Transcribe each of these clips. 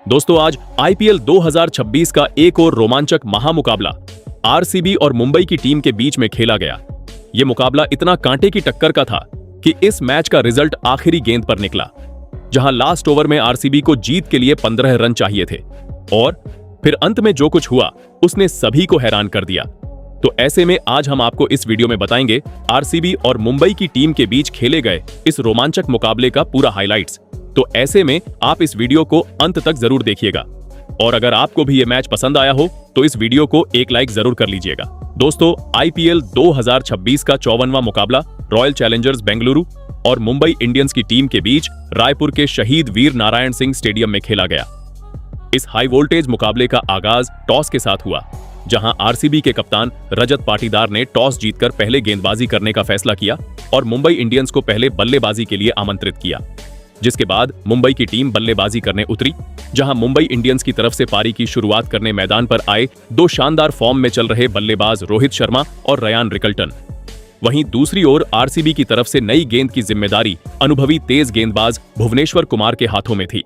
दोस्तों आज आईपीएल 2026 का एक और रोमांचक महामुकाबला आरसीबी और मुंबई की टीम के बीच में खेला गया। यह मुकाबला इतना कांटे की टक्कर का था कि इस मैच का रिजल्ट आखिरी गेंद पर निकला, जहां लास्ट ओवर में आरसीबी को जीत के लिए 15 रन चाहिए थे और फिर अंत में जो कुछ हुआ उसने सभी को हैरान कर दिया। तो ऐसे में आज हम आपको इस वीडियो में बताएंगे आरसीबी और मुंबई की टीम के बीच खेले गए इस रोमांचक मुकाबले का पूरा हाइलाइट्स। तो ऐसे में आप इस वीडियो को अंत तक जरूर देखिएगा और अगर आपको भी ये मैच पसंद आया हो तो इस वीडियो को एक लाइक जरूर कर लीजिएगा। दोस्तों आईपीएल 2026 का 54वां मुकाबला रॉयल चैलेंजर्स बेंगलुरु और मुंबई इंडियंस की टीम के बीच रायपुर के शहीद वीर नारायण सिंह स्टेडियम में खेला गया। इस हाई वोल्टेज मुकाबले का आगाज टॉस के साथ हुआ, जहां आरसीबी के कप्तान रजत पाटीदार ने टॉस जीतकर पहले गेंदबाजी करने का फैसला किया और मुंबई इंडियंस को पहले बल्लेबाजी के लिए आमंत्रित किया। जिसके बाद मुंबई की टीम बल्लेबाजी करने उतरी, जहां मुंबई इंडियंस की तरफ से पारी की शुरुआत करने मैदान पर आए दो शानदार फॉर्म में चल रहे बल्लेबाज रोहित शर्मा और रयान रिकल्टन। वहीं दूसरी ओर आरसीबी की तरफ से नई गेंद की जिम्मेदारी अनुभवी तेज गेंदबाज भुवनेश्वर कुमार के हाथों में थी।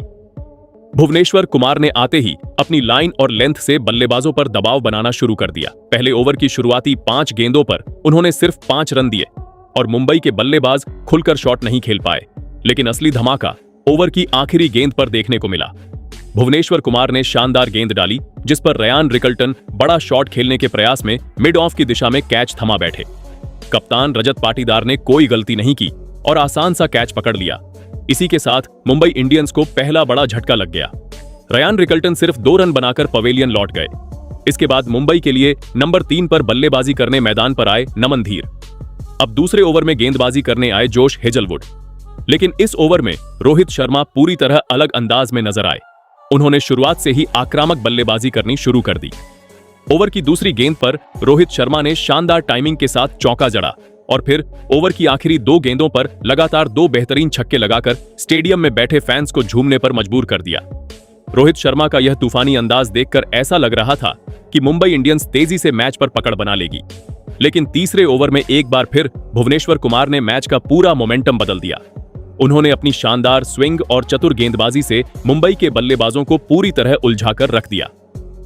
भुवनेश्वर कुमार ने आते ही अपनी लाइन और लेंथ से बल्लेबाजों पर दबाव बनाना शुरू कर दिया। पहले ओवर की शुरुआती 5 गेंदों पर उन्होंने सिर्फ 5 रन दिए और मुंबई के बल्लेबाज खुलकर शॉट नहीं खेल पाए, लेकिन असली धमाका ओवर की आखिरी गेंद पर देखने को मिला। भुवनेश्वर कुमार ने शानदार गेंद डाली, जिस पर रयान रिकल्टन बड़ा शॉट खेलने के प्रयास में मिड ऑफ की दिशा में कैच थमा बैठे। कप्तान रजत पाटीदार ने कोई गलती नहीं की और आसान सा कैच पकड़ लिया। इसी के साथ मुंबई इंडियंस को पहला बड़ा झटका लग गया। रयान रिकल्टन सिर्फ 2 रन बनाकर पवेलियन लौट गए। इसके बाद मुंबई के लिए नंबर 3 पर बल्लेबाजी करने मैदान पर आए नमन धीर। अब दूसरे ओवर में गेंदबाजी करने आए जोश हेजलवुड, लेकिन इस ओवर में रोहित शर्मा पूरी तरह अलग अंदाज में नजर आए। उन्होंने शुरुआत से ही आक्रामक बल्लेबाजी करनी शुरू कर दी। ओवर की दूसरी गेंद पर रोहित शर्मा ने शानदार टाइमिंग के साथ चौका जड़ा और फिर ओवर की आखिरी 2 गेंदों पर लगातार 2 बेहतरीन छक्के लगाकर स्टेडियम में बैठे फैंस को झूमने पर मजबूर कर दिया। रोहित शर्मा का यह तूफानी अंदाज देखकर ऐसा लग रहा था कि मुंबई इंडियंस तेजी से मैच पर पकड़ बना लेगी, लेकिन तीसरे ओवर में एक बार फिर भुवनेश्वर कुमार ने मैच का पूरा मोमेंटम बदल दिया। उन्होंने अपनी शानदार स्विंग और चतुर गेंदबाजी से मुंबई के बल्लेबाजों को पूरी तरह उलझाकर रख दिया।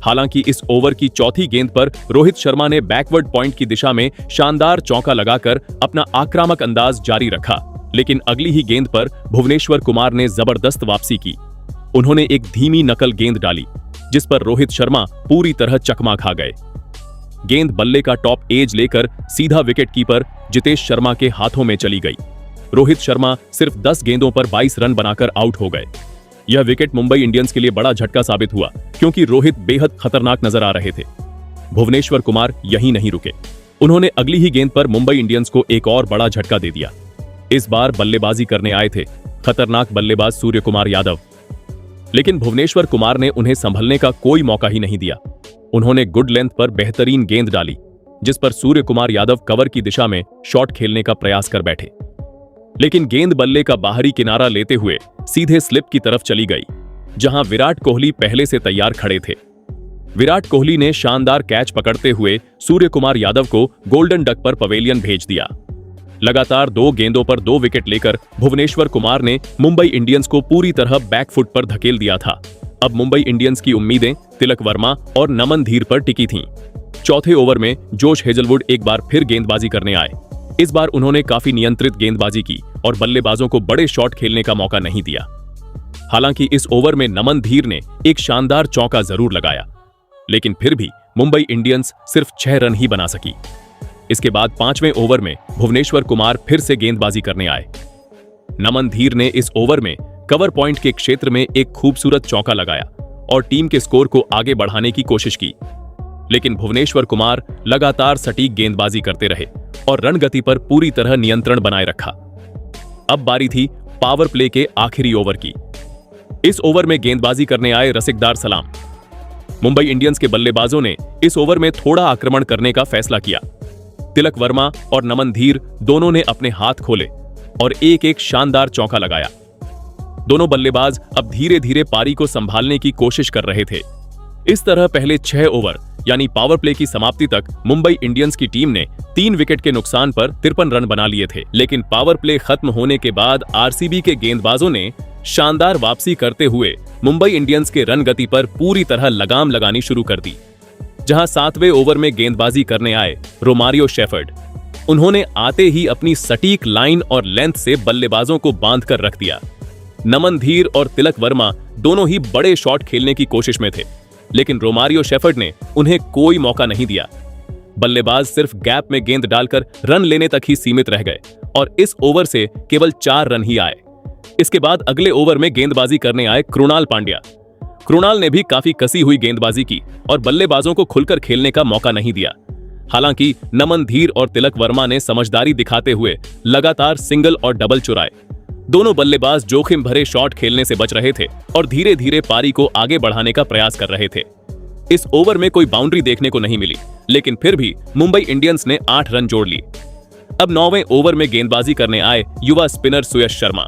हालांकि इस ओवर की चौथी गेंद पर रोहित शर्मा ने बैकवर्ड पॉइंट की दिशा में शानदार चौका लगाकर अपना आक्रामक अंदाज जारी रखा, लेकिन अगली ही गेंद पर भुवनेश्वर कुमार ने जबरदस्त वापसी की। उन्होंने एक धीमी नकल गेंद डाली, जिस पर रोहित शर्मा पूरी तरह चकमा खा गए। गेंद बल्ले का टॉप एज लेकर सीधा विकेट कीपर जितेश शर्मा के हाथों में चली गई। रोहित शर्मा सिर्फ 10 गेंदों पर 22 रन बनाकर आउट हो गए। यह विकेट मुंबई इंडियंस के लिए बड़ा झटका साबित हुआ, क्योंकि रोहित बेहद खतरनाक नजर आ रहे थे। भुवनेश्वर कुमार यहीं नहीं रुके, उन्होंने अगली ही गेंद पर मुंबई इंडियंस को एक और बड़ा झटका दे दिया। इस बार बल्लेबाजी करने आए थे खतरनाक बल्लेबाज सूर्य कुमार यादव, लेकिन भुवनेश्वर कुमार ने उन्हें संभलने का कोई मौका ही नहीं दिया। उन्होंने गुड लेंथ पर बेहतरीन गेंद डाली, जिस पर सूर्य कुमार यादव कवर की दिशा में शॉट खेलने का प्रयास कर बैठे, लेकिन गेंद बल्ले का बाहरी किनारा लेते हुए सीधे स्लिप की तरफ चली गई, जहां विराट कोहली पहले से तैयार खड़े थे। विराट कोहली ने शानदार कैच पकड़ते हुए सूर्य कुमार यादव को गोल्डन डक पर पवेलियन भेज दिया। लगातार 2 गेंदों पर 2 विकेट लेकर भुवनेश्वर कुमार ने मुंबई इंडियंस को पूरी तरह बैकफुट पर धकेल दिया था। अब मुंबई इंडियंस की उम्मीदें तिलक वर्मा और नमन धीर पर टिकी थीं। चौथे ओवर में जोश हेजलवुड एक बार फिर गेंदबाजी करने आए। इस बार उन्होंने काफी नियंत्रित गेंदबाजी की और बल्लेबाजों को बड़े शॉट खेलने का मौका नहीं दिया। हालांकि इस ओवर में नमन धीर ने एक शानदार चौका जरूर लगाया, लेकिन फिर भी मुंबई इंडियंस सिर्फ 6 रन ही बना सकी। इसके बाद 5वें ओवर में भुवनेश्वर कुमार फिर से गेंदबाजी करने आए। नमन धीर ने इस ओवर में कवर पॉइंट के क्षेत्र में एक खूबसूरत चौका लगाया और टीम के स्कोर को आगे बढ़ाने की कोशिश की, लेकिन भुवनेश्वर कुमार लगातार सटीक गेंदबाजी करते रहे और रन गति पर पूरी तरह नियंत्रण बनाए रखा। अब बारी थी पावर प्ले के आखिरी ओवर की। इस ओवर में गेंदबाजी करने आए रसिकदार सलाम। मुंबई इंडियंस के बल्लेबाजों ने इस ओवर में थोड़ा आक्रमण करने का फैसला किया। तिलक वर्मा और नमन धीर दोनों ने अपने हाथ खोले और एक शानदार चौका लगाया। दोनों बल्लेबाज अब धीरे धीरे पारी को संभालने की कोशिश कर रहे थे। इस तरह पहले 6 ओवर यानी पावर प्ले की समाप्ति तक मुंबई इंडियंस की टीम ने 3 विकेट के नुकसान पर 53 रन बना लिए थे, लेकिन पावर प्ले खत्म होने के बाद आरसीबी के गेंदबाजों ने शानदार वापसी करते हुए मुंबई इंडियंस के रन गति पर पूरी तरह लगाम लगानी शुरू कर दी। जहां 7वें ओवर में गेंदबाजी करने आए रोमारियो शेफर्ड, उन्होंने आते ही अपनी सटीक लाइन और लेंथ से बल्लेबाजों को बांधकर रख दिया। नमन धीर और तिलक वर्मा दोनों ही बड़े शॉट खेलने की कोशिश में थे, लेकिन रोमारियो शेफर्ड ने उन्हें कोई मौका नहीं दिया। बल्लेबाज सिर्फ गैप में गेंद डालकर रन लेने तक ही सीमित रह गए और इस ओवर से केवल 4 रन ही आए। इसके बाद अगले ओवर में गेंदबाजी करने आए कृणाल पांड्या। कृणाल ने भी काफी कसी हुई गेंदबाजी की और बल्लेबाजों को खुलकर खेलने का मौका नहीं दिया। हालांकि नमन धीर और तिलक वर्मा ने समझदारी दिखाते हुए लगातार सिंगल और डबल चुराए। दोनों बल्लेबाज जोखिम भरे शॉट खेलने से बच रहे थे और धीरे धीरे पारी को आगे बढ़ाने का प्रयास कर रहे थे। इस ओवर में कोई बाउंड्री देखने को नहीं मिली, लेकिन फिर भी मुंबई इंडियंस ने 8 रन जोड़ लिए। अब 9वें ओवर में गेंदबाजी करने आए युवा स्पिनर सुयश शर्मा।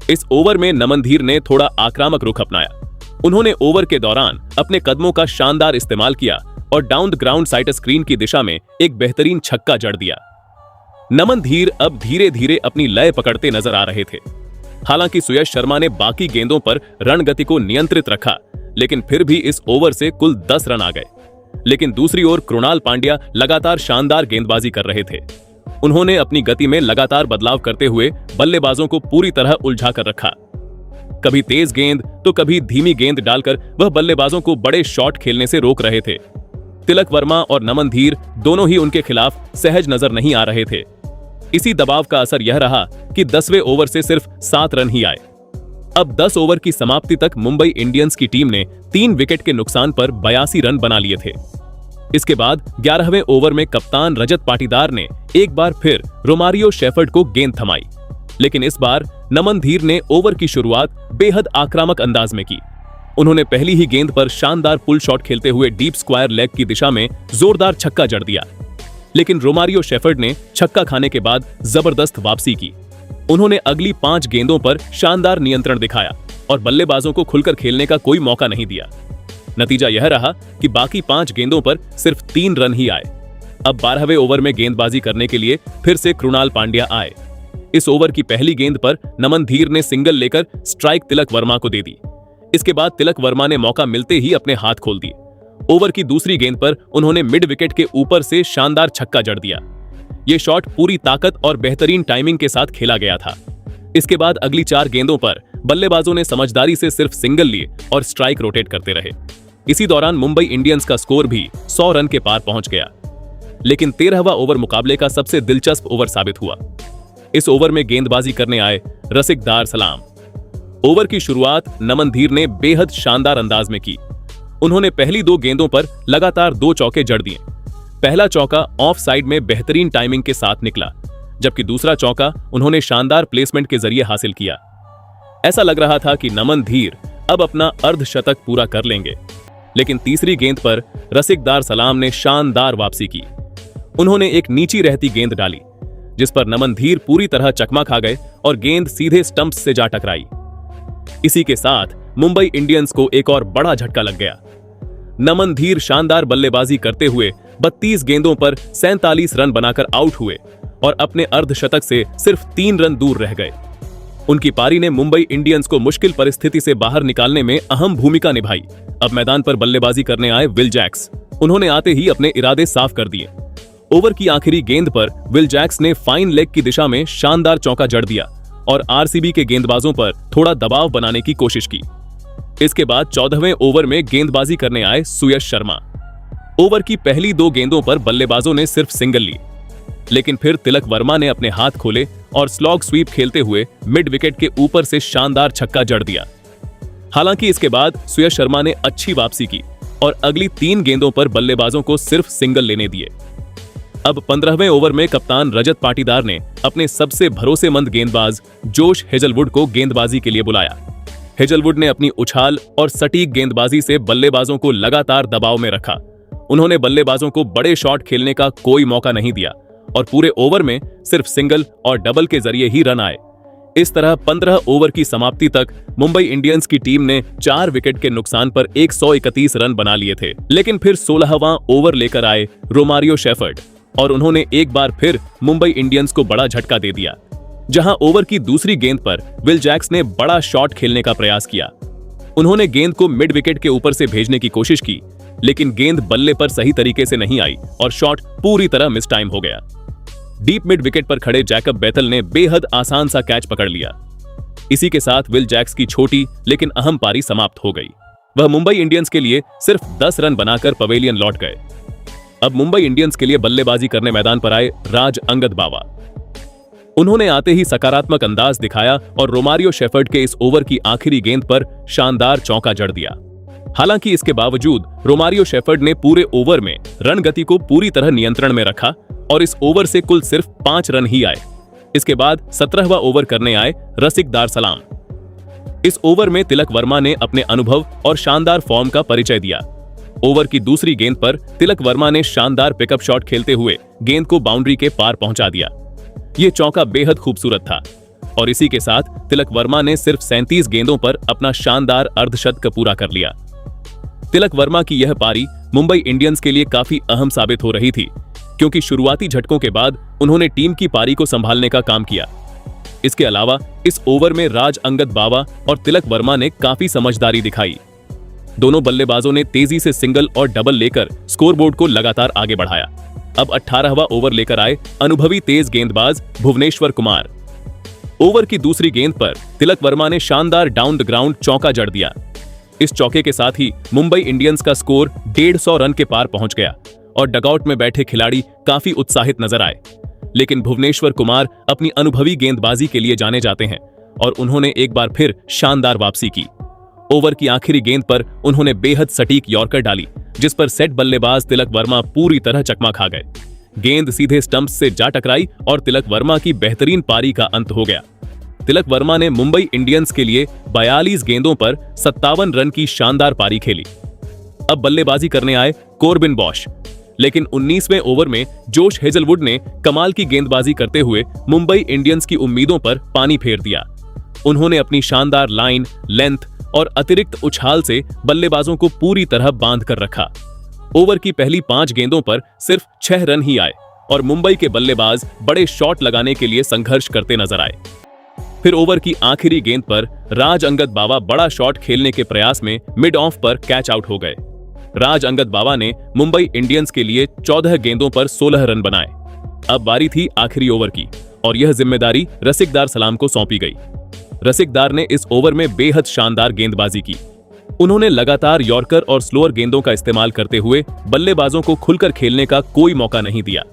इस ओवर में नमन धीर ने थोड़ा आक्रामक रुख अपनाया। उन्होंने ओवर के दौरान अपने कदमों का शानदार इस्तेमाल किया और down the ground side screen की दिशा में एक बेहतरीन छक्का जड़ दिया। नमन धीर अब धीरे धीरे अपनी लय पकड़ते नजर आ रहे थे। हालांकि सुयश शर्मा ने बाकी गेंदों पर रन गति को नियंत्रित रखा, लेकिन फिर भी इस ओवर से कुल 10 रन आ गए। लेकिन दूसरी ओर कृणाल पांड्या लगातार शानदार गेंदबाजी कर रहे थे। उन्होंने अपनी गति में लगातार बदलाव करते हुए बल्लेबाजों को पूरी तरह उलझा कर रखा। कभी तेज गेंद तो कभी धीमी गेंद डालकर वह बल्लेबाजों को बड़े शॉट खेलने से रोक रहे थे। तिलक वर्मा और नमन धीर दोनों ही उनके खिलाफ सहज नजर नहीं आ रहे थे। इसी दबाव का असर यह रहा कि 10वें ओवर से सिर्फ 7 रन ही आए। अब 10 ओवर की समाप्ति तक मुंबई इंडियंस की टीम ने 3 विकेट के नुकसान पर 82 रन बना लिए थे। इसके बाद 11वें ओवर में कप्तान रजत पाटीदार ने एक बार फिर रोमारियो शेफर्ड को गेंद थमाई, लेकिन इस बार नमन धीर ने ओवर की शुरुआत बेहद आक्रामक अंदाज में की। उन्होंने पहली ही गेंद पर शानदार पुल शॉट खेलते हुए डीप स्क्वायर लेग की दिशा में जोरदार छक्का जड़ दिया, लेकिन रोमारियो शेफर्ड ने छक्का खाने के बाद जबरदस्त वापसी की। उन्होंने अगली 5 गेंदों पर शानदार नियंत्रण दिखाया और बल्लेबाजों को खुलकर खेलने का कोई मौका नहीं दिया। नतीजा यह रहा कि बाकी 5 गेंदों पर सिर्फ 3 रन ही आए। अब 12वें ओवर में गेंदबाजी करने के लिए फिर से कृणाल पांड्या आए। इस ओवर की पहली गेंद पर नमन धीर ने सिंगल लेकर स्ट्राइक तिलक वर्मा को दे दी। इसके बाद तिलक वर्मा ने मौका मिलते ही अपने हाथ खोल दिए। ओवर की दूसरी गेंद पर उन्होंने मिड विकेट के ऊपर से शानदार छक्का जड़ दिया। यह शॉट पूरी ताकत और बेहतरीन टाइमिंग के साथ खेला गया था। इसके बाद अगली 4 गेंदों पर बल्लेबाजों ने समझदारी से सिर्फ सिंगल लिए और स्ट्राइक रोटेट करते रहे। इसी दौरान मुंबई इंडियंस का स्कोर भी 100 रन के पार पहुंच गया। लेकिन 13वां ओवर मुकाबले का सबसे दिलचस्प ओवर साबित हुआ। इस ओवर में गेंदबाजी करने आए रसिक दार सलाम। ओवर की शुरुआत नमन धीर ने बेहद शानदार अंदाज में की। उन्होंने पहली 2 गेंदों पर लगातार 2 चौके जड़ दिए। पहला चौका ऑफ साइड में बेहतरीन टाइमिंग के साथ निकला, जबकि दूसरा चौका उन्होंने शानदार प्लेसमेंट के जरिए हासिल किया। ऐसा लग रहा था कि नमन धीर अब अपना अर्धशतक पूरा कर लेंगे, लेकिन तीसरी गेंद पर रसिक दार सलाम ने शानदार वापसी की। उन्होंने एक नीची रहती गेंद डाली, जिस पर नमन धीर पूरी तरह चकमा खा गए और गेंद सीधे स्टंप्स से जा टकराई। इसी के साथ मुंबई इंडियंस को एक और बड़ा झटका लग गया। नमन धीर शानदार बल्लेबाजी करते हुए 32 गेंदों पर 47 रन बनाकर आउट हुए और अपने अर्धशतक से सिर्फ 3 रन दूर रह गए। उनकी पारी ने मुंबई इंडियंस को मुश्किल परिस्थिति से बाहर निकालने में अहम भूमिका निभाई। अब मैदान पर बल्लेबाजी करने आए विल जैक्स। उन्होंने आते ही अपने इरादे साफ कर दिए। ओवर की आखिरी गेंद पर विल जैक्स ने फाइन लेग की दिशा में शानदार चौका जड़ दिया और आरसीबी के गेंदबाजों पर थोड़ा दबाव बनाने की कोशिश की। इसके बाद 14वें ओवर में गेंदबाजी करने आए सुयश शर्मा। ओवर की पहली 2 गेंदों पर बल्लेबाजों ने सिर्फ सिंगल ली, लेकिन फिर तिलक वर्मा ने अपने हाथ खोले और स्लॉग स्वीप खेलते हुए मिड विकेट के ऊपर से शानदार छक्का जड़ दिया। हालांकि इसके बाद सुयश शर्मा ने अच्छी वापसी की और अगली 3 गेंदों पर बल्लेबाजों को सिर्फ सिंगल लेने दिए। अब 15वें ओवर में कप्तान रजत पाटीदार ने अपने सबसे भरोसेमंद गेंदबाज जोश हेजलवुड को गेंदबाजी के लिए बुलाया। हेजलवुड ने अपनी उछाल और सटीक गेंदबाजी से बल्लेबाजों को लगातार दबाव में रखा। उन्होंने बल्लेबाजों को बड़े शॉट खेलने का कोई मौका नहीं दिया और पूरे ओवर में सिर्फ सिंगल और डबल के जरिए ही रन आए। इस तरह 15 ओवर की समाप्ति तक मुंबई इंडियंस की टीम ने 4 विकेट के नुकसान पर 131 रन बना लिए थे। लेकिन फिर 16वां ओवर लेकर आए रोमारियो शेफर्ड और उन्होंने एक बार फिर मुंबई इंडियंस को बड़ा झटका दे दिया। जहां ओवर की दूसरी गेंद पर विल जैक्स ने बड़ा शॉट खेलने का प्रयास किया। उन्होंने गेंद को मिड विकेट के ऊपर से भेजने की कोशिश की, लेकिन गेंद बल्ले पर सही तरीके से नहीं आई और शॉट पूरी तरह मिस टाइम हो गया। डीप मिड विकेट पर खड़े जैकब बेथल ने बेहद आसान सा कैच पकड़ लिया। इसी के साथ विल जैक्स की छोटी लेकिन अहम पारी समाप्त हो गई। वह मुंबई इंडियंस के लिए सिर्फ 10 रन बनाकर पवेलियन लौट गए। अब मुंबई इंडियंस के लिए बल्लेबाजी करने मैदान पर आए राज अंगद बावा। उन्होंने आते ही सकारात्मक अंदाज दिखाया और रोमारियो शेफर्ड के इस ओवर की आखिरी गेंद पर शानदार चौका जड़ दिया। हालांकि इसके बावजूद रोमारियो शेफर्ड ने पूरे ओवर में रन गति को पूरी तरह नियंत्रण में रखा और इस ओवर से कुल सिर्फ 5 रन ही आए। इसके बाद 17वां ओवर करने आए रसिक दार सलाम। इस ओवर में तिलक वर्मा ने अपने अनुभव और शानदार फॉर्म का परिचय दिया। ओवर की दूसरी गेंद पर तिलक वर्मा ने शानदार पिकअप शॉट खेलते हुए गेंद को बाउंड्री के पार पहुंचा दिया। यह चौका बेहद खूबसूरत था और इसी के साथ तिलक वर्मा ने सिर्फ 37 गेंदों पर अपना शानदार अर्धशतक पूरा कर लिया। तिलक वर्मा की यह पारी मुंबई इंडियंस के लिए काफी अहम साबित हो रही थी, क्योंकि शुरुआती झटकों के बाद उन्होंने टीम की पारी को संभालने का काम किया। इसके अलावा इस ओवर में राज अंगद बावा और तिलक वर्मा ने काफी समझदारी दिखाई। दोनों बल्लेबाजों ने तेजी से सिंगल और डबल लेकर स्कोरबोर्ड को लगातार आगे बढ़ाया। अब 18वां ओवर लेकर आए अनुभवी तेज गेंदबाज भुवनेश्वर कुमार। ओवर की दूसरी गेंद पर तिलक वर्मा ने शानदार डाउन द ग्राउंड चौका जड़ दिया। इस चौके के साथ ही मुंबई इंडियंस का स्कोर 150 रन के पार पहुंच गया और डगआउट में बैठे खिलाड़ी काफी उत्साहित नजर आए। लेकिन भुवनेश्वर कुमार अपनी अनुभवी गेंदबाजी के लिए जाने जाते हैं और उन्होंने एक बार फिर शानदार वापसी की। ओवर की आखिरी गेंद पर उन्होंने बेहद सटीक यॉर्कर डाली, जिस पर सेट बल्लेबाज तिलक वर्मा पूरी तरह चकमा खा गए। गेंद सीधे स्टंप्स से जा टकराई और तिलक वर्मा की बेहतरीन पारी का अंत हो गया। तिलक वर्मा ने मुंबई इंडियंस के लिए 42 गेंदों पर 57 रन की शानदार पारी खेली। अब बल्लेबाजी करने आए कोर्बिन बॉश, लेकिन 19वें ओवर में जोश हेजलवुड ने कमाल की गेंदबाजी करते हुए मुंबई इंडियंस की उम्मीदों पर पानी फेर दिया। उन्होंने अपनी शानदार लाइन, लेंथ और अतिरिक्त उछाल से बल्लेबाजों को पूरी तरह बांध कर रखा। ओवर की पहली 5 गेंदों पर सिर्फ 6 रन ही आए और मुंबई के बल्लेबाज बड़े शॉट लगाने के लिए संघर्ष करते नजर आए। फिर ओवर की आखिरी गेंद पर राज अंगद बावा बड़ा शॉट खेलने के प्रयास में मिड ऑफ पर कैच आउट हो गए। राज अंगद बावा ने मुंबई इंडियंस के लिए 14 गेंदों पर 16 रन बनाए। अब बारी थी आखिरी ओवर की और यह जिम्मेदारी रसिक दार सलाम को सौंपी गई। रसिक दार ने इस ओवर में बेहद शानदार गेंदबाजी की। उन्होंने लगातार यॉर्कर और स्लोअर गेंदों का इस्तेमाल करते हुए बल्लेबाजों को खुलकर खेलने का कोई मौका नहीं दिया।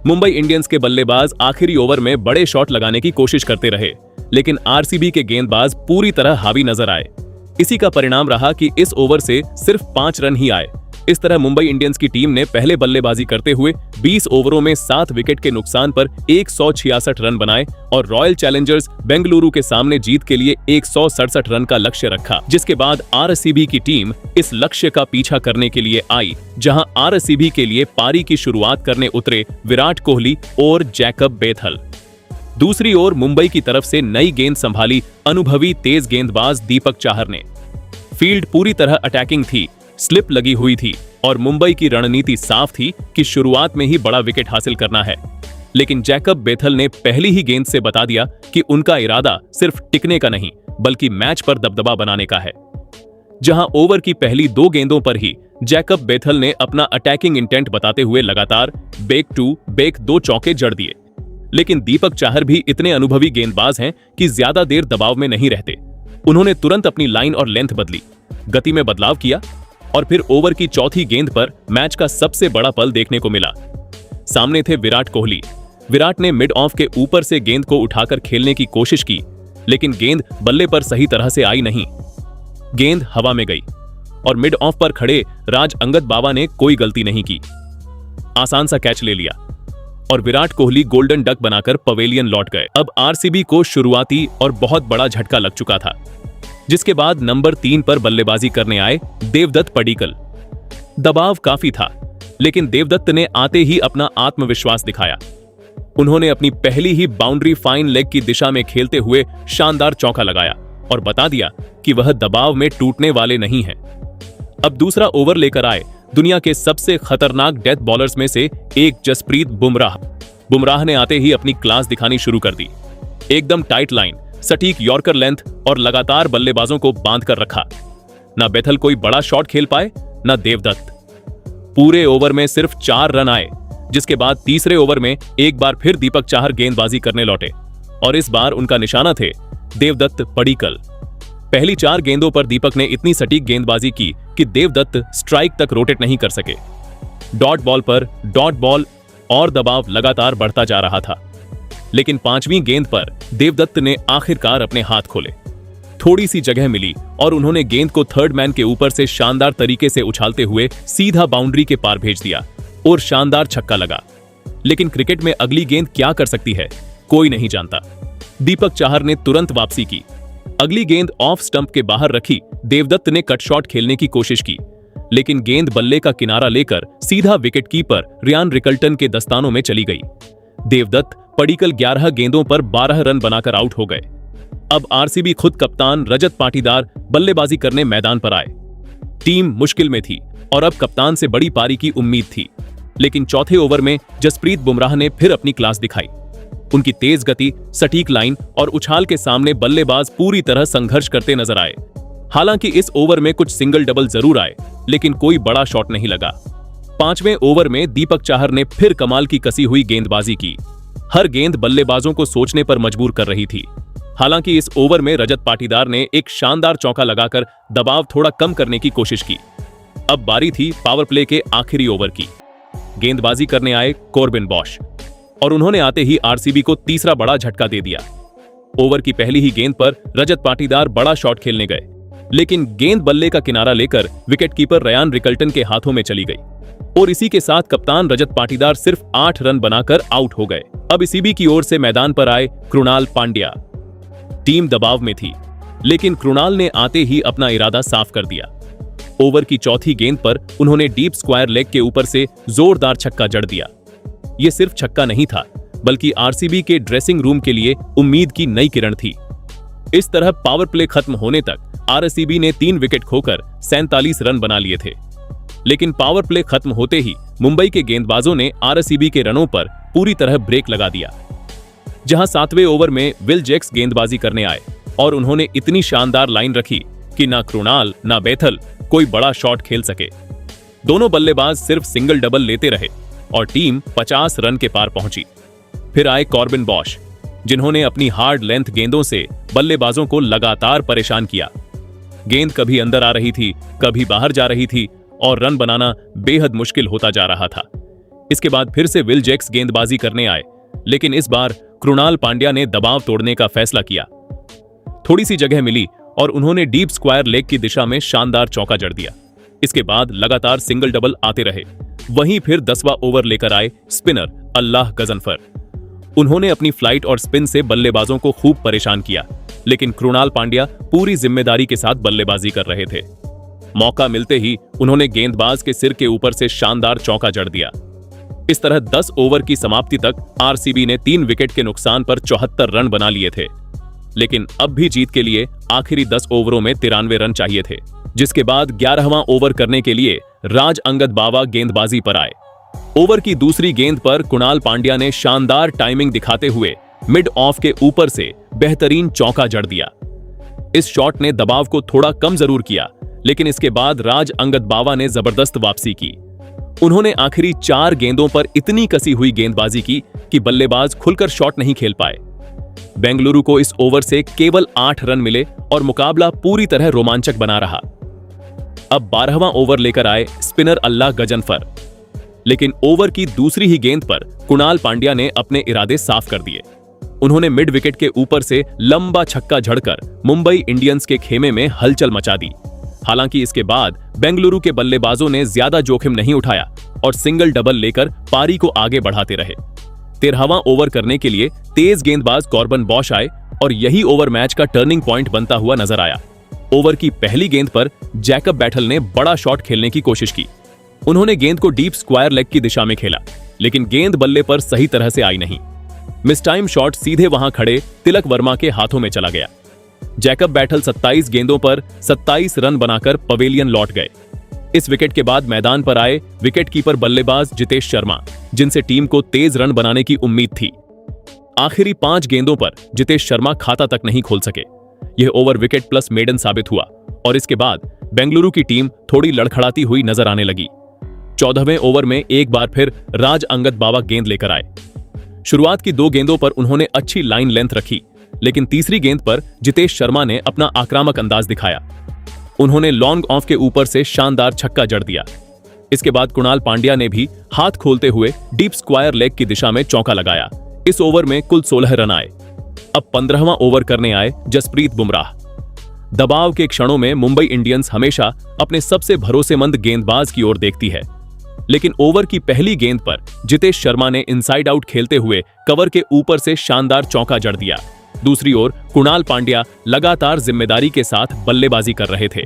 मुंबई इंडियंस के बल्लेबाज आखिरी ओवर में बड़े शॉट लगाने की कोशिश करते रहे, लेकिन आरसीबी के गेंदबाज पूरी तरह हावी नजर आए। इसी का परिणाम रहा कि इस ओवर से सिर्फ 5 रन ही आए। इस तरह मुंबई इंडियंस की टीम ने पहले बल्लेबाजी करते हुए 20 ओवरों में 7 विकेट के नुकसान पर 166 रन बनाए और रॉयल चैलेंजर्स बेंगलुरु के सामने जीत के लिए 167 रन का लक्ष्य रखा, जिसके बाद आरसीबी की टीम इस लक्ष्य का पीछा करने के लिए आई, जहां आरसीबी के लिए पारी की शुरुआत करने उतरे विराट कोहली और जैकब बेथल। दूसरी ओर मुंबई की तरफ से नई गेंद संभाली अनुभवी तेज गेंदबाज दीपक चाहर ने। फील्ड पूरी तरह अटैकिंग थी, स्लिप लगी हुई थी और मुंबई की रणनीति साफ थी कि शुरुआत में ही बड़ा विकेट हासिल करना है। लेकिन जैकब बेथल ने पहली ही गेंद से बता दिया कि उनका इरादा सिर्फ टिकने का नहीं बल्कि मैच पर दबदबा बनाने का है। जहां ओवर की पहली 2 गेंदों पर ही जैकब बेथल ने अपना अटैकिंग इंटेंट बताते हुए लगातार बेक 2 बेक 2 चौके जड़ दिए। लेकिन दीपक चाहर भी इतने अनुभवी गेंदबाज हैं कि ज्यादा देर दबाव में नहीं रहते। उन्होंने तुरंत अपनी लाइन और लेंथ बदली, गति में बदलाव किया और फिर ओवर की चौथी गेंद पर मैच का सबसे बड़ा पल देखने को मिला। सामने थे विराट कोहली। विराट ने मिड ऑफ के ऊपर से गेंद को उठाकर खेलने की कोशिश की, लेकिन गेंद बल्ले पर सही तरह से आई नहीं। गेंद हवा में गई और मिड ऑफ पर खड़े राज अंगद बावा ने कोई गलती नहीं की, आसान सा कैच ले लिया और विराट कोहली गोल्डन डक बनाकर पवेलियन लौट गए। अब आरसीबी को शुरुआती और बहुत बड़ा झटका लग चुका था, जिसके बाद नंबर 3 पर बल्लेबाजी करने आए देवदत्त पडिक्कल। दबाव काफी था, लेकिन देवदत्त ने आते ही अपना आत्मविश्वास दिखाया। उन्होंने अपनी पहली ही बाउंड्री फाइन लेग की दिशा में खेलते हुए शानदार चौका लगाया और बता दिया कि वह दबाव में टूटने वाले नहीं हैं। अब दूसरा ओवर लेकर आए दुनिया के सबसे खतरनाक डेथ बॉलर्स में से एक जसप्रीत बुमराह। बुमराह ने आते ही अपनी क्लास दिखानी शुरू कर दी। एकदम टाइट लाइन, सटीक यॉर्कर लेंथ और लगातार बल्लेबाजों को बांध कर रखा। ना बेथल कोई बड़ा शॉट खेल पाए, ना देवदत्त। पूरे ओवर में सिर्फ 4 रन आए, जिसके बाद तीसरे ओवर में एक बार फिर दीपक चाहर गेंदबाजी करने लौटे और इस बार उनका निशाना थे देवदत्त पडिक्कल। पहली 4 गेंदों पर दीपक ने इतनी सटीक गेंदबाजी की कि देवदत्त स्ट्राइक तक रोटेट नहीं कर सके। डॉट बॉल पर डॉट बॉल और दबाव लगातार बढ़ता जा रहा था, लेकिन 5वीं गेंद पर देवदत्त ने आखिरकार अपने हाथ खोले। थोड़ी सी जगह मिली और उन्होंने गेंद को थर्ड मैन के ऊपर से शानदार तरीके से उछालते हुए सीधा बाउंड्री के पार भेज दिया और शानदार छक्का लगा। लेकिन क्रिकेट में अगली गेंद क्या कर सकती है, कोई नहीं जानता। दीपक चाहर ने तुरंत वापसी की। अगली गेंद ऑफ स्टंप के बाहर रखी। देवदत्त ने कट शॉट खेलने की कोशिश की, लेकिन गेंद बल्ले का किनारा लेकर सीधा विकेट कीपर रियान रिकल्टन के दस्तानों में चली गई। देवदत्त पडिक्कल 11 गेंदों पर 12 रन बनाकर आउट हो गए। अब आरसीबी खुद कप्तान रजत पाटीदार बल्लेबाजी करने मैदान पर आए। टीम मुश्किल में थी और अब कप्तान से बड़ी पारी की उम्मीद थी, लेकिन चौथे ओवर में जसप्रीत बुमराह ने फिर अपनी क्लास दिखाई। उनकी तेज गति, सटीक लाइन और उछाल के सामने बल्लेबाज पूरी तरह संघर्ष करते नजर आए। हालांकि इस ओवर में कुछ सिंगल डबल जरूर आए, लेकिन कोई बड़ा शॉट नहीं लगा। 5वें ओवर में दीपक चाहर ने फिर कमाल की कसी हुई गेंदबाजी की। हर गेंद बल्लेबाजों को सोचने पर मजबूर कर रही थी। हालांकि इस ओवर में रजत पाटीदार ने एक शानदार चौका लगाकर दबाव थोड़ा कम करने की कोशिश की। अब बारी थी पावर प्ले के आखिरी ओवर की। गेंदबाजी करने आए कॉर्बिन बॉश और उन्होंने आते ही आरसीबी को तीसरा बड़ा झटका दे दिया। ओवर की पहली ही गेंद पर रजत पाटीदार बड़ा शॉट खेलने गए, लेकिन गेंद बल्ले का किनारा लेकर विकेटकीपर रियान रिकल्टन के हाथों में चली गई और इसी के साथ कप्तान रजत पाटीदार सिर्फ 8 रन बनाकर आउट हो गए। अब आरसीबी की ओर से मैदान पर आए कृणाल पांड्या। टीम दबाव में थी, लेकिन कृणाल ने आते ही अपना इरादा साफ कर दिया। ओवर की चौथी गेंद पर उन्होंने डीप स्क्वायर लेग के ऊपर से जोरदार छक्का जड़ दिया। यह सिर्फ छक्का नहीं था, बल्कि आरसीबी के ड्रेसिंग रूम के लिए उम्मीद की नई किरण थी। इस तरह पावर प्ले खत्म होने तक आरसीबी ने 3 विकेट खोकर 47 रन बना लिए थे। लेकिन पावर प्ले खत्म होते ही मुंबई के गेंदबाजों ने आरसीबी के रनों पर पूरी तरह ब्रेक लगा दिया। जहां 7वें ओवर में विल जैक्स गेंदबाजी करने आए और उन्होंने इतनी शानदार लाइन रखी कि ना कृणाल ना बेथल कोई बड़ा शॉट खेल सके। दोनों बल्लेबाज सिर्फ सिंगल डबल लेते रहे और टीम 50 रन के पार पहुंची। फिर आए कॉर्बिन बॉश, जिन्होंने अपनी हार्ड लेंथ गेंदों से बल्लेबाजों को लगातार परेशान किया। गेंद कभी अंदर आ रही थी, कभी बाहर जा रही थी और रन बनाना बेहद मुश्किल होता जा रहा था। इसके बाद फिर से विल जैक्स गेंदबाजी करने आए, लेकिन इस बार कृणाल पांड्या ने दबाव तोड़ने का फैसला किया। थोड़ी सी जगह मिली और उन्होंने डीप स्क्वायर लेग की दिशा में शानदार चौका जड़ दिया। इसके बाद लगातार सिंगल डबल आते रहे। वहीं फिर 10वां ओवर लेकर आए स्पिनर अल्लाह गजनफर। उन्होंने अपनी फ्लाइट और स्पिन से बल्लेबाजों को खूब परेशान किया, लेकिन कृणाल पांड्या पूरी जिम्मेदारी के साथ बल्लेबाजी कर रहे थे। मौका मिलते ही उन्होंने गेंदबाज के सिर के ऊपर से शानदार चौका जड़ दिया। इस तरह 10 ओवर की समाप्ति तक आरसीबी ने 3 विकेट के नुकसान पर 74 रन बना लिए थे। लेकिन अब भी जीत के लिए आखिरी 10 ओवरों में 93 रन चाहिए थे, जिसके बाद 11वां ओवर करने के लिए राज अंगद बावा गेंदबाजी पर आए। ओवर की दूसरी गेंद पर कृणाल पांड्या ने शानदार टाइमिंग दिखाते हुए मिड ऑफ के ऊपर से बेहतरीन चौका जड़ दिया। इस शॉट ने दबाव को थोड़ा कम जरूर किया, लेकिन इसके बाद राज अंगद बावा ने जबरदस्त वापसी की। उन्होंने आखिरी 4 गेंदों पर इतनी कसी हुई गेंदबाजी की कि बल्लेबाज खुलकर शॉट नहीं खेल पाए। बेंगलुरु को इस ओवर से केवल 8 रन मिले और मुकाबला पूरी तरह रोमांचक बना रहा। अब 12वां ओवर लेकर आए स्पिनर अल्लाह गजनफर, लेकिन ओवर की दूसरी ही गेंद पर कृणाल पांड्या ने अपने इरादे साफ कर दिए। उन्होंने मिड विकेट के ऊपर से लंबा छक्का झड़कर मुंबई इंडियंस के खेमे में हलचल मचा दी। हालांकि इसके बाद बेंगलुरु के बल्लेबाजों ने ज्यादा जोखिम नहीं उठाया और सिंगल डबल लेकर पारी को आगे बढ़ाते रहे। 13वां ओवर करने के लिए तेज गेंदबाज कॉर्बिन बॉश आए और यही ओवर मैच का टर्निंग पॉइंट बनता हुआ नजर आया। ओवर की पहली गेंद पर जैकब बैटल ने बड़ा शॉट खेलने की कोशिश की। उन्होंने गेंद को डीप स्क्वायर लेग की दिशा में खेला, लेकिन गेंद बल्ले पर सही तरह से आई नहीं। मिस टाइम शॉट सीधे वहां खड़े तिलक वर्मा के हाथों में चला गया। जैकब बैटल 27 गेंदों पर 27 रन बनाकर पवेलियन लौट गए। इस विकेट के बाद मैदान पर आए विकेटकीपर बल्लेबाज जितेश शर्मा, जिनसे टीम को तेज रन बनाने की उम्मीद थी। आखिरी 5 गेंदों पर जितेश शर्मा खाता तक नहीं खोल सके। यह ओवर विकेट प्लस मेडन साबित हुआ और इसके बाद बेंगलुरु की टीम थोड़ी लड़खड़ाती हुई नजर आने लगी। 14वें ओवर में एक बार फिर राज अंगद बावा गेंद लेकर आए। शुरुआत की 2 गेंदों पर उन्होंने अच्छी लाइन लेंथ रखी, लेकिन तीसरी गेंद पर जितेश शर्मा ने अपना आक्रामक अंदाज दिखाया। उन्होंने लॉन्ग ऑफ के ऊपर से शानदार छक्का जड़ दिया। इसके बाद कुणाल पांड्या ने भी हाथ खोलते हुए डीप स्क्वायर लेग की दिशा में चौका लगाया। इस ओवर में कुल 16 रन आए। अब 15वां ओवर करने आए जसप्रीत बुमराह। दबाव के क्षणों में मुंबई इंडियंस हमेशा अपने सबसे भरोसेमंद गेंदबाज की ओर देखती है, लेकिन ओवर की पहली गेंद पर जितेश शर्मा ने इनसाइड आउट खेलते हुए कवर के ऊपर से शानदार चौका जड़ दिया। दूसरी ओर कुणाल पांड्या लगातार जिम्मेदारी के साथ बल्लेबाजी कर रहे थे।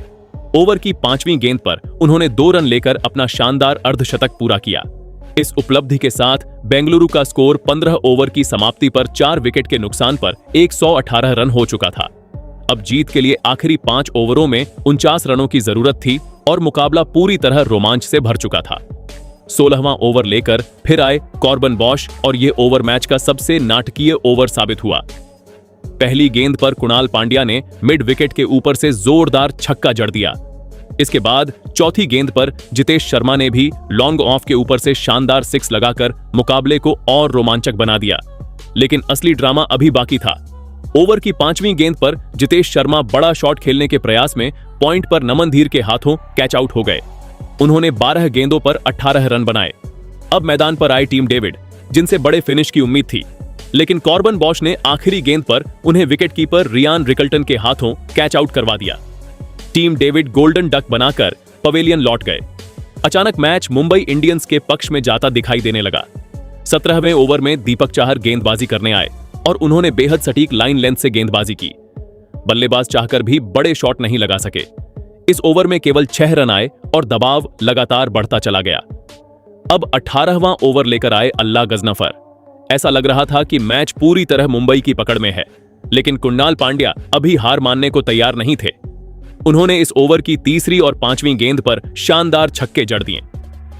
ओवर की 5वीं गेंद पर उन्होंने 2 रन लेकर अपना शानदार अर्धशतक पूरा किया। इस उपलब्धि के साथ बेंगलुरु का स्कोर 15 ओवर की समाप्ति पर 4 विकेट के नुकसान पर 118 रन हो चुका था। अब जीत के लिए आखिरी 5 ओवरों में 49 रनों की जरूरत थी और मुकाबला पूरी तरह रोमांच से भर चुका था। 16वां ओवर लेकर फिर आए कॉर्बन बॉश और ये ओवर मैच का सबसे नाटकीय ओवर साबित हुआ। पहली गेंद पर कुणाल पांड्या ने मिड विकेट के ऊपर से जोरदार छक्का जड़ दिया। इसके बाद चौथी गेंद पर जितेश शर्मा ने भी लॉन्ग ऑफ के ऊपर से शानदार 6 लगाकर मुकाबले को और रोमांचक बना दिया। लेकिन असली ड्रामा अभी बाकी था। ओवर की 5वीं गेंद पर जितेश शर्मा बड़ा शॉट खेलने के प्रयास में पॉइंट पर नमन धीर के हाथों कैच आउट हो गए। उन्होंने 12 गेंदों पर 18 रन बनाए। अब मैदान पर आई टीम डेविड, जिनसे बड़े फिनिश की उम्मीद थी, लेकिन कॉर्बन बॉश ने आखिरी गेंद पर उन्हें विकेटकीपर रियान रिकल्टन के हाथों कैच आउट करवा दिया। टीम डेविड गोल्डन डक बनाकर पवेलियन लौट गए। अचानक मैच मुंबई इंडियंस के पक्ष में जाता दिखाई देने लगा। 17वें ओवर में दीपक चाहर गेंदबाजी करने आए और उन्होंने बेहद सटीक लाइन लेंथ से गेंदबाजी की। बल्लेबाज चाहकर भी बड़े शॉट नहीं लगा सके। इस ओवर में केवल 6 रन आए और दबाव लगातार बढ़ता चला गया। अब 18वां ओवर लेकर आए अल्लाह गजनफर। ऐसा लग रहा था कि मैच पूरी तरह मुंबई की पकड़ में है, लेकिन कुणाल पांड्या अभी हार मानने को तैयार नहीं थे। उन्होंने इस ओवर की तीसरी और 5वीं गेंद पर शानदार छक्के जड़ दिए।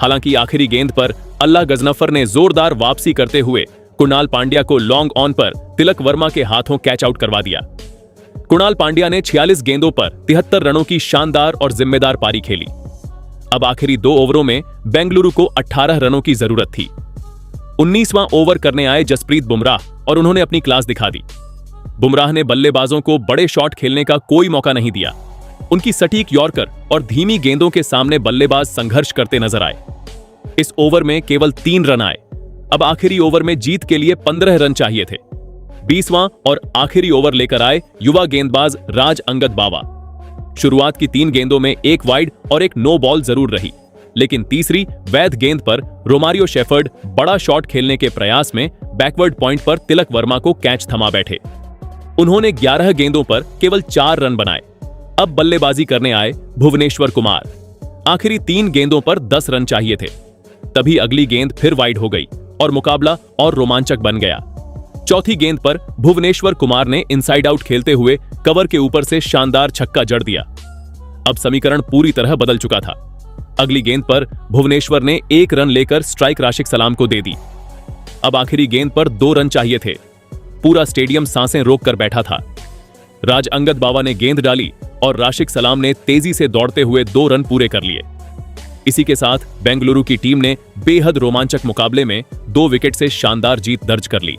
हालांकि आखिरी गेंद पर अल्लाह गजनफर ने जोरदार वापसी करते हुए कुणाल पांड्या को लॉन्ग ऑन पर तिलक वर्मा के हाथों कैच आउट करवा दिया। कुणाल पांड्या ने 46 गेंदों पर 73 रनों की शानदार और जिम्मेदार पारी खेली। अब आखिरी 2 ओवरों में बेंगलुरु को 18 रनों की जरूरत थी। 19वां ओवर करने आए जसप्रीत बुमराह और उन्होंने अपनी क्लास दिखा दी। बुमराह ने बल्लेबाजों को बड़े शॉट खेलने का कोई मौका नहीं दिया। उनकी सटीक यॉर्कर और धीमी गेंदों के सामने बल्लेबाज संघर्ष करते नजर आए। इस ओवर में केवल 3 रन आए। अब आखिरी ओवर में जीत के लिए 15 रन चाहिए थे। 20वां और आखिरी ओवर लेकर आए युवा गेंदबाज राज अंगद बावा। शुरुआत की 3 गेंदों में एक वाइड और एक नो बॉल जरूर रही, लेकिन तीसरी वैध गेंद पर रोमारियो शेफर्ड बड़ा शॉट खेलने के प्रयास में बैकवर्ड पॉइंट पर तिलक वर्मा को कैच थमा बैठे। उन्होंने 11 गेंदों पर केवल 4 रन बनाए। अब बल्लेबाजी करने आए भुवनेश्वर कुमार। आखिरी 3 गेंदों पर 10 रन चाहिए थे। तभी अगली गेंद फिर वाइड हो गई और मुकाबला और रोमांचक बन गया। चौथी गेंद पर भुवनेश्वर कुमार ने इनसाइड आउट खेलते हुए कवर के ऊपर से शानदार छक्का जड़ दिया। अब समीकरण पूरी तरह बदल चुका था। अगली गेंद पर भुवनेश्वर ने 1 रन लेकर स्ट्राइक राशिक सलाम को दे दी। अब आखिरी गेंद पर 2 रन चाहिए थे। पूरा स्टेडियम सांसें रोक कर बैठा था। राज अंगद बावा ने गेंद डाली और राशिक सलाम ने तेजी से दौड़ते हुए 2 रन पूरे कर लिए। इसी के साथ बेंगलुरु की टीम ने बेहद रोमांचक मुकाबले में 2 विकेट से शानदार जीत दर्ज कर ली।